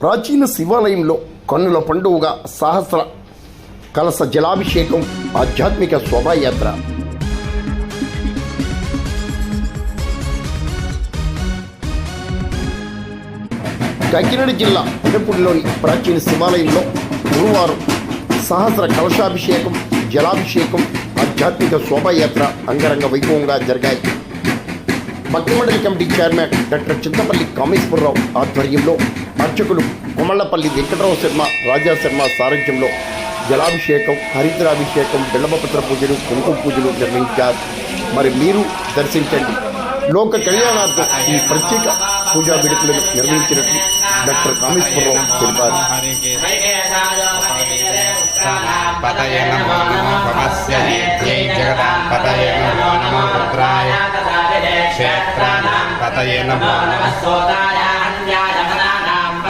ప్రాచీన శివాలయంలో కన్నుల పండుగగా సహస్ర కలశ జలాభిషేకం, ఆధ్యాత్మిక శోభాయాత్ర. కాకినాడ జిల్లా పెదపూడిలోని ప్రాచీన శివాలయంలో గురువారం సహస్ర కలశాభిషేకం, జలాభిషేకం, ఆధ్యాత్మిక శోభాయాత్ర అంగరంగ వైభవంగా జరిగాయి. భక్తి మండలి committee chairman doctor Chintapalli Kameswara Rao ఆధ్వర్యంలో అర్చకులు కొమళ్లపల్లి వెంకటరావు శర్మ, రాజా శర్మ సారథ్యంలో జలాభిషేకం, హరిద్రాభిషేకం, బిల్వపత్ర పూజలు, కుంకుమ పూజలు నిర్వహించారు. మరి మీరు దర్శించండి. లోక కళ్యాణార్థం ఈ ప్రత్యేక పూజా వేడుకలను నిర్వహించినట్లు డాక్టర్ కామేశ్వరరావు తెలిపారు. క్షేత్రాణాం పతయే నమో నమః.